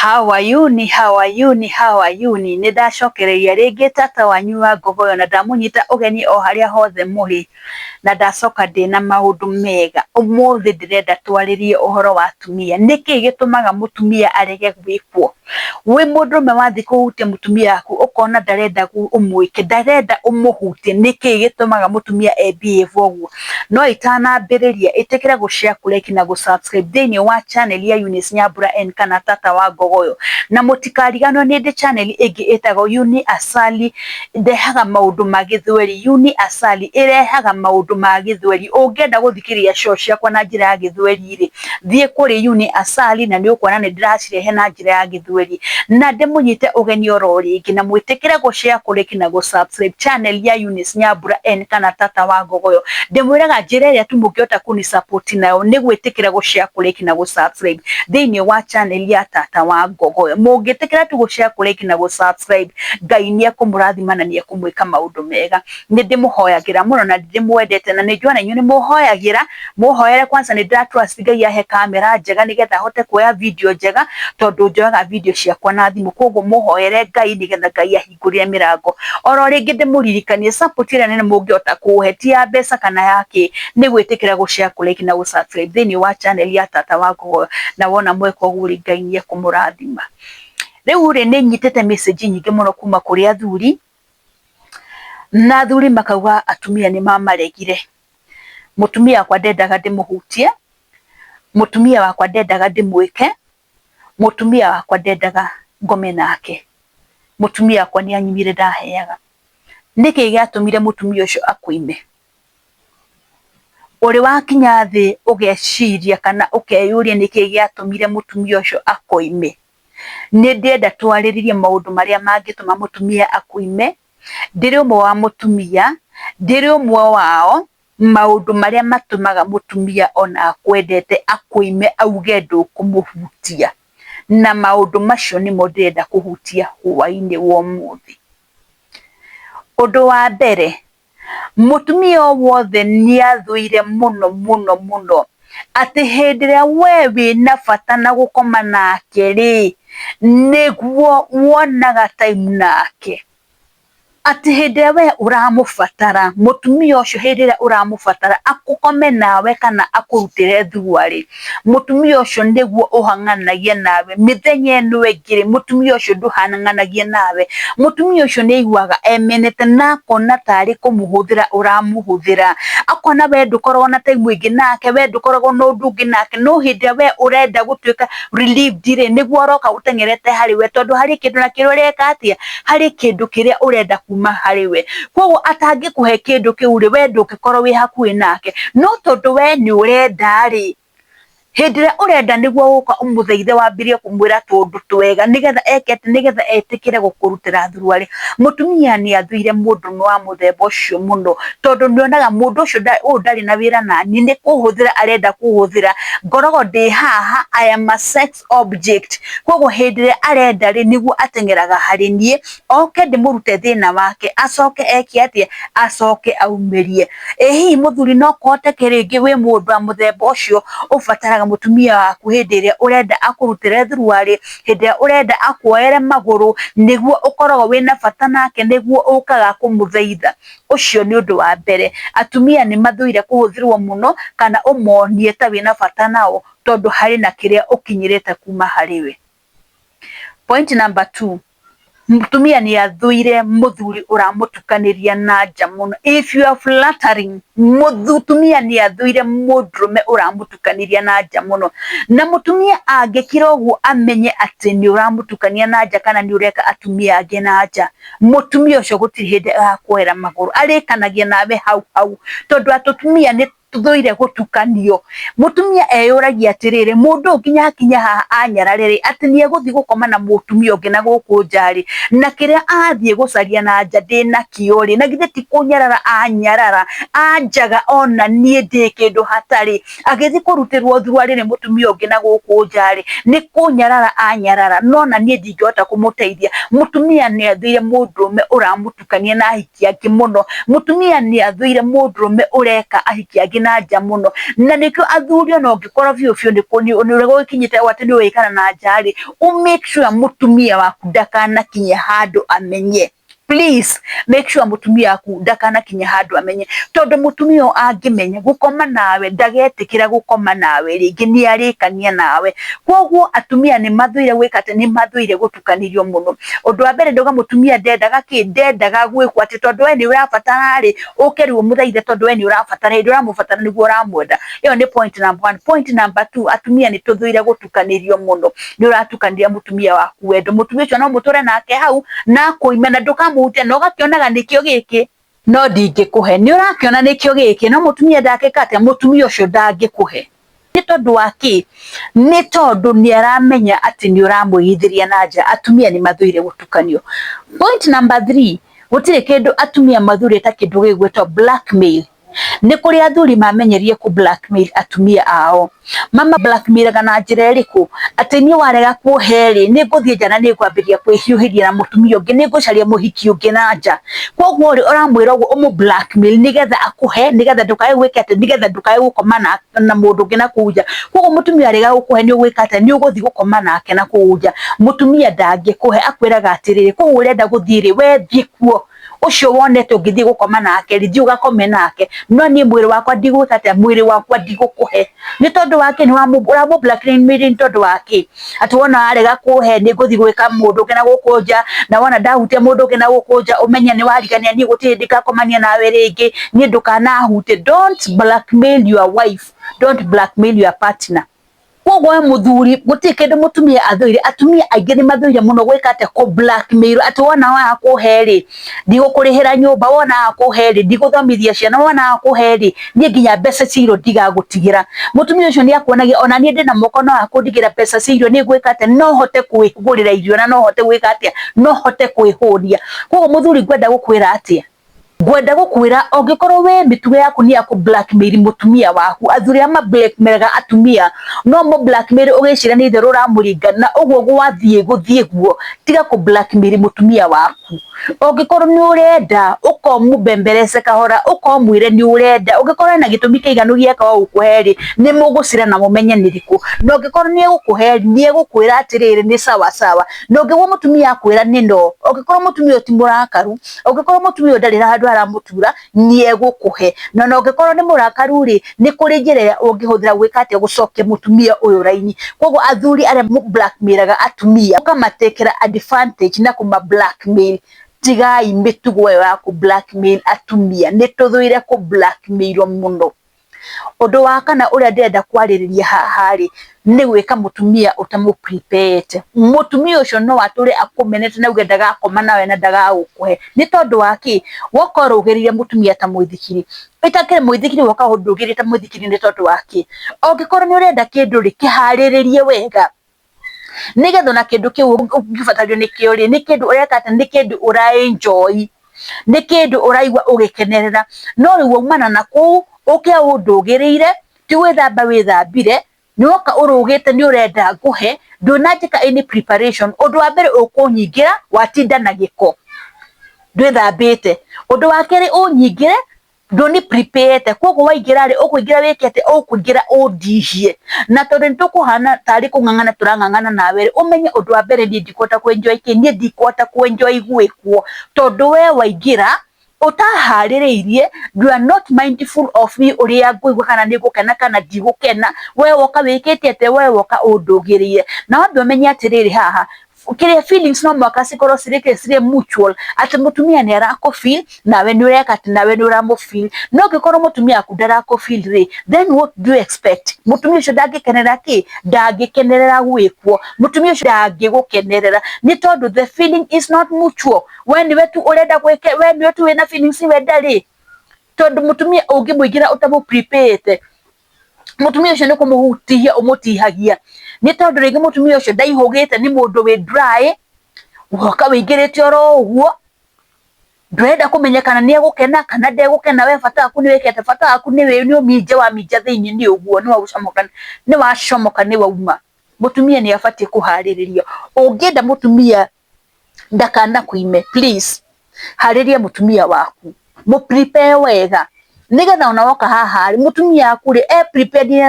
How are you? Nĩndacokereria rĩngĩ tata wanyu wa Ngogoyo na ndamunyita ũgeni o harĩa hothe mũrĩ na ndacoka ndĩna maũndũ mega. Ũmũthĩ ndĩrenda twarĩrie ũhoro wa atumia. Nĩkĩ gĩtũmaga mũtumia arege gwĩkwo? Wĩ mũndũrũme wathiĩ kũhutia mũtumia waku ũkona ndarenda ũmwĩke, ndarenda ũmũhutie, nĩkĩ gĩtũmaga mũtumia behave ũguo? No itanambĩrĩria ĩtĩkĩra gũshare, kũlike na gũsubscribe thĩinĩ wa channel ya Eunice Nyambura N kana tata wa Ngogoyo, na mũtikariganĩrwo nĩ ndĩ channel ĩngĩ ĩtagwo Uni Asali ndehaga maũndũ ma Gĩthweri. Uni Asali ĩrehaga maũndũ ma Gĩthweri. Ũngĩenda gũthikĩrĩria show ciakwa na njĩra ya Gĩthweri rĩ, thiĩ kũrĩ Uni Asali na nĩũkuona nĩ ndĩracirehe na njĩra ya Gĩthweri. Na ndĩmũnyite ũgeni oro rĩngĩ na mwĩtĩkĩre gũshare, kũlike na gũsubscribe channel ya Eunice Nyambura N kana tata wa Ngogoyo. Ndĩmwĩraga njĩra ĩrĩa tu mũngĩhota kũni support nayo nĩ gwĩtĩkĩra gũshare, kũlike na gũsubscribe thĩinĩ wa channel ya tata wa Ngogoyo. Mũngĩtĩkĩra tu gũshare, kũlike na gũsubscribe, Ngai nĩekũmũrathima na nĩekũmwĩka maũndũ mega. Nĩndĩmũhoyagĩra mũno na ndĩmwendete na nĩnjuana inyuĩ nĩmũhoyagĩra. Mũhoere kwanza nĩndĩratrust Ngai ahe kamera njega nĩgetha hote kuoya video njega, tondũ njoyaga video ciakwa na thimũ. Koguo mũhoere Ngai nĩgetha Ngai ahingũrĩre mĩrango. Oro rĩngĩ ndĩmũririkanie support ĩrĩa nene mũngĩhota kũhe ti ya mbeca kana yake, nĩ gwĩtĩkĩra gũshare, kũlike na gũsubscribe thĩinĩ wa channel ya tata wa Ngogoyo, na wona mweka ũguo rĩ Ngai nĩekũmũrathima. Rĩu rĩ nĩnyitĩte message nyingĩ mũno kuma kũrĩ athuri, na athuri makauga atumia nĩmamaregire. Mũtumia wakwa ndendaga ndĩmũhutie, mũtumia wakwa ndendaga ndĩmwĩke, mũtumia wakwa ndendaga ngome nake, mũtumia wakwa nĩanyumire ndaheaga. Nĩkĩ gĩatũmire mũtumia ũcio akũime? Ũrĩ wakinya thĩ ũgeciria kana ũkeyũria nĩkĩ gĩatũmire mũtumia ũcio akũime? Nĩndĩenda twarĩrĩrie maũndũ marĩa mangĩtũma mũtumia akũime. Ndĩrĩ ũmwe wa mũtumia, ndĩrĩ ũmwe wao, maũndũ marĩa matũmaga mũtumia ona akwendete akũime auge ndũkũmũhutia, na maũndũ macio nĩmo ndĩrenda kũhutia hwaĩ-inĩ wa ũmũthĩ. Ũndũ wa mbere, mũtumia o wothe nĩathũire mũno mũno mũno atĩ hĩndĩ ĩrĩa we wĩna bata na gũkoma nake rĩ, nĩguo wonaga time nake. Atĩ hĩndĩ ĩrĩa we ũramũbatara, mũtumia ũcio hĩndĩ ĩrĩa ũramũbatara akũkome nawe kana akũrutĩre thua rĩ, mũtumia ũcio nĩguo ũhang'anagia nawe. Mĩthenya ĩno ĩngĩ rĩ, mũtumia ũcio ndũhang'anagia nawe. Mũtumia ũcio nĩaiguaga emenete na akona tarĩ kũmũhũthĩra ũramũhũthĩra. Akona we ndũkoragwo na time ĩngĩ nake, we ndũkoragwo na ũndũ ũngĩ nake, no hĩndĩ ĩrĩa we ũrenda gũtuĩka relieved rĩ, nĩguo aroka ũteng'erete harĩ we, tondũ harĩ kĩndũ na kĩrĩa ũreka atĩa, harĩ kĩndũ kĩrĩa ũrenda kuma harĩ we. Koguo atangĩkũhe kĩndũ kĩu rĩ, we ndũngĩkorwo wĩ hakuhĩ nake, no tondũ we nĩ ũrenda rĩ, hĩndĩ ĩrĩa ũrenda nĩguo gũka ũmũthaithe wambĩrĩrie kũmwĩra tũndũ twega nĩgetha eke atĩ, nĩgetha etĩkĩre gũkũrutĩra thurua rĩ. Mũtumia nĩathũire mũndũrũme wa mũthemba ũcio mũno, tondũ nĩonaga mũndũ ũcio ũyũ ndarĩ na wĩra nani, nĩ kũhũthĩra arenda kũhũthĩra. Ngoragwo ndĩ haha, I am a sex object. Koguo hĩndĩ ĩrĩa arenda rĩ, nĩguo ateng'eraga harĩ niĩ, oke ndĩmũrute thĩna wake, acoke eke atĩa, acoke aumĩrie. Ĩ hihi mũthuri no kũhoteke rĩngĩ wĩ mũndũ wa mũthemba ũcio ũbataraga mũtumia waku hĩndĩ ĩrĩa ũrenda akũrutĩre thurua rĩ, hĩndĩ ĩrĩa ũrenda akuoere magũrũ, nĩguo ũkoragwo wĩna bata nake, nĩguo ũkaga kũmũthaitha. Ũcio nĩ ũndũ wa mbere. Atumia nĩmathũire kũhũthĩrwo mũno kana ũmonie ta wĩna bata nao, tondũ harĩ na kĩrĩa ũkinyĩrĩte kuma harĩ we. Point number 2, mũtumia nĩathũire mũthuri ũramũtukanĩria na nja mũno. If you are flattering, mũtumia nĩathũire mũndũrũme ũramũtukanĩria na nja mũno. Na mũtumia angĩkĩra ũguo amenye atĩ nĩ ũramũtukania na nja kana nĩ ũreka atumia angĩ na nja, mũtumia ũcio gũtirĩ hĩndĩ agakuoera magũrũ, arĩkanagia nawe hau hau, tondũ atumia nĩ tũthũire gũtukanio. Mũtumia eyũragia atĩrĩrĩ, mũndũ nginya akinya haha anyarare rĩ, atĩ nĩegũthiĩ gũkoma na mũtumia ũngĩ na gũkũ nja rĩ, na kĩrĩa athiĩ gũcaria na nja ndĩna kĩo rĩ, na githĩ ti kũnyarara anyarara, anjaga ona niĩ ndĩ kĩndũ hatarĩ, agĩthiĩ kũrutĩrwo thurua rĩ, mũtumia ũngĩ na gũkũ nja rĩ, nĩ kũnyarara anyarara, no na niĩ ndingĩhota kũmũteithia. Mũtumia nĩathũire mũndũrũme ũramũtukania na ahiki angĩ mũno. Mũtumia nĩathũire mũndũrũme ũreka ahiki angĩ na nja muno na nikyo athuri no ngikorwo biu ni urego kinyite wate ni wikana na njari make sure mutumia waku ndakana kinye handu amenye. Please make sure mutumia aku ndakana kinya handu amenye tondu mutumia angimenya gukoma nawe ndagetikira gukoma nawe ringi ni arikania nawe. Kwoguo atumia ni mathuire gwikate ni mathuire gutukanirio muno. Undu wa mbere ndoga mutumia ndendaga gwikwo ati tondu we ni urabatara ri ukeriwo muthaire tondu we ni urabatara ndi uramubatara niguo uramwenda. Iyo ni point number 1. Point number 2, atumia ni tuthuire gutukanirio muno. Ni uratukaniria mutumia waku wendo. Mutumia ucio no muture nake hau na kuimena ndukamu no gakionaga nikio giki no ndingikuhe ni urakiona nikio giki no mutumia ndakikate mutumia ucio ndangikuhe ni tondu waki ni tondu ni aramenya ati ni uramwigithiria na nja. Atumia ni mathuire gutukanio. Point number 3, gutire kindu atumia mathuire ta kindu gigwetwo blackmail. Ni kuri athuri mamenyerie ku blackmail atumia ao. Mama blackmail na njira iriku ati ni warega kuheri ni nguthie njana ni kwambiria kwihiuhiria na mutumia ungi ni ngucaria muhiki ungi na nja. Kwoguo uramwira uguo umu blackmail nigetha akuhe nigetha ndukae gwike ati nigetha ndukae gukoma na mundu ungi na kuja. Kwoguo mutumia arega gukuhe ni ugwika ati ni uguthie gukoma nake na kuja. Mutumia ndangikuhe akwiraga atiriri kwoguo urenda guthire we thie kuo ucio wonete ungithie gukoma nake rithi ugakome nake no ni mwiri wakwa ndigwika ati mwiri wakwa ndigũkuhe ni tondu wake ni wa blackmail ni tondu wake ati wona arega kuhe ni nguthie gwika mundu ngena gukunja na wona ndahutia mundu ngena gukunja umenya ni warigania ni gutiri ndikakomania nawe ringi ni ndukanahute. Don't blackmail your wife, don't blackmail your partner. Kwoguo muthuri guti kindu mutumia athuire. Atumia aingi ni mathuire muno gwika ate ku blackmail ati wona wa kuheri ndigukurihira nyumba wona kuheri ndiguthomithia ciana wona kuheri ni nginya mbeca ciro ndigagutigira. Mutumia ucio ni akuonagia ona ni ndina moko no akundigira mbeca ciro ni gwika ate no hote kwigurira irio na no hote gwika ate no hote kwihuria. Kwoguo muthuri gwenda gukwira atia gwenda gukwira ongikorwo we mitugo yaku ni aku blackmail mutumia waku. Athuri ama blackmail atumia no mo blackmail ugicira ni theru ramuringa na uguo gwathie guthie guo tiga ku blackmail mutumia waku. Ongikorwo ni urenda ukomubemberece kahora ukomwire ni urenda ungikorwo na gitumi kiiganu gieka wa ukuheri ni mugucira na mumenye niriku no ongikorwo ni gukuheri ni gukwira atiriri ni sawa sawa no ongikorwo mutumia akwira ni no ongikorwo mutumia ti murakaru ongikorwo mutumia ndarira handu aramutura ni egukuhe no ongikorwo ni murakaru ri ni kuri njira ungihuthira gwika ati gucokia mutumia uyu raini. Kwoguo athuri aria blackmail atumia ukamatekera advantage na kuma blackmail. Tigai mitugo ya ku blackmail atumia ni tuthuire ku blackmail muno. Undu wa kana uria ndenda kwaririria hahari ni gwika mutumia utamu prepared. Mutumia ucio no ature akumenete na uge ndagakoma nawe na ndagagukuhe ni tondu waki wokorugiririe mutumia ta muithikiri itakire muithikiri wakahundugirire ta muithikiri ni tondu waki ongikorwo ni urenda kindu ri kihariririe wega nigetha na kindu kiu ungibatario ni kiuri ni kindu ureka ati ni kindu ura enjoy ni kindu uraigwa ugikenerera no riu umana na ku uke undugirire ti withamba withambire ni woka urugite ni urenda nguhe ndunajika any preparation. Undu wa mbere ukunyingira watinda na giko ndwithambite. Undu wa keri unyingire nduni prepared. Kwoguo waingira ri ukuingira wikete ukuingira udihie na tondu nitukuhana tari kungangana turangangana nawe umenye undu wa mbere ni ndikota kuenjoy ni ndikota kuenjoy gwikwo tondu we waingira utahaririirie you are not mindful of me uria ngwigwa kana ni gukena kana ndigukena we woka wikete ate we woka undugiririe na wambe umenye atiriri haha kire feelings no mwaka sikoro sire mutual ati mutumia ni arako feel nawe ni ureka ati nawe ni uramu feel no gikoro mutumia akudara ko feel ri then what do you expect? Mutumia ucio ndangikenerera ki ndangikenerera gwikwo mutumia ucio ndangigukenerera ni tondu the feeling is not mutual. When wetu urenda gwike when wetu wena feelings wenda ri tondu mutumia ungimuigira utamu prepared mutumia ucio ni kumuhutihia umutihagia ni tondu ringi mutumia ucio ndaihugite ni mundu wi dry woka wingirite oro uguo ndwenda kumenyekana ni egukena kana ndegukena we fata aku ni wikete fata aku ni we ni umije wa mija thiini ni uguo ni wacomoka ni wauma. Mutumia ni afatie kuhariririo ungienda mutumia ndakana kuime please hariria mutumia waku mu prepare wega nigetha ona woka haha mutumia akuri prepared ni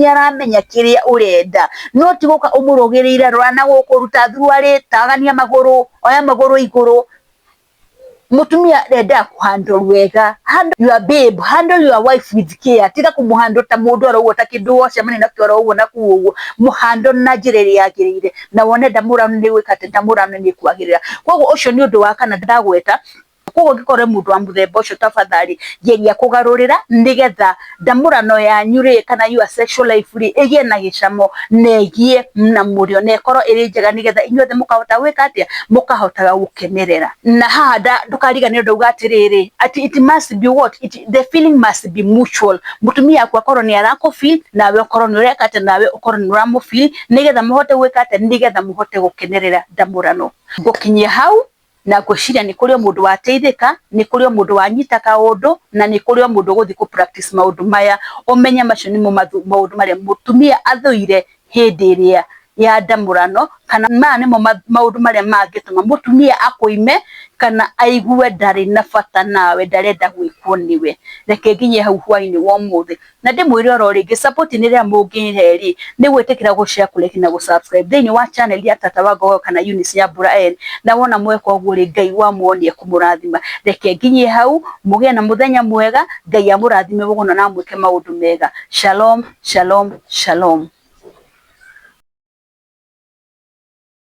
aramenya kiria urenda no ti guka umurugirire rwana gukuruta thruari tagania maguru oya maguru iguru. Mutumia renda kuhandle wega, handle your babe, handle your wife with care. Tiga kumuhandle ta mundu arowo ta kindu wose mani na kioro ugo na kuwo muhandle na njira iri yagirire na wone ndamurano ni gwikate ndamurano ni kwagirira. Koguo ucio ni undu wa kana ndagweta koguo ngikore mundu wa muthemba ucio tafadhali geria kugarurira nigetha ndamurano yanyu ri kana your sexual life ri igie na gicamo negie na murio ne koro iri njega nigetha inyuothe mukahota gwika atia mukahota gukenerera. Na haha ndukariganire ndauga atiriri ati it must be what the feeling must be mutual. Mutumia akwa koro ni arako feel nawe koro ni ureka ati nawe ukoro ni uramu feel nigetha muhote gwika ati nigetha muhote gukenerera ndamurano. Gukinyia hau na gwiciria ni kurio mundu wateithika, ni kurio mundu wanyita kaundu na ni kurio mundu guthi ku practice maundu maya umenya macio ni maundu maria mutumia athuire hindi iria ya ndamurano kana maya nimo maundu maria mangituma mutumia akuime kana aigue ndari na bata nawe ndarenda gwikwo niwe. Reke nginye hau hwaini wa muthi na ndimwire oro ringi support ni ria mungiheri ni gwitikira gushare kuleki na gusubscribe thini wa channel ya Tata Wangogo kana Eunice Nyambura N na wona mweka uguo ri Ngai wa muonie kumurathima. Reke nginye hau mugie na muthenya mwega Ngai amurathime bugono na mwike maundu mega. Shalom shalom shalom.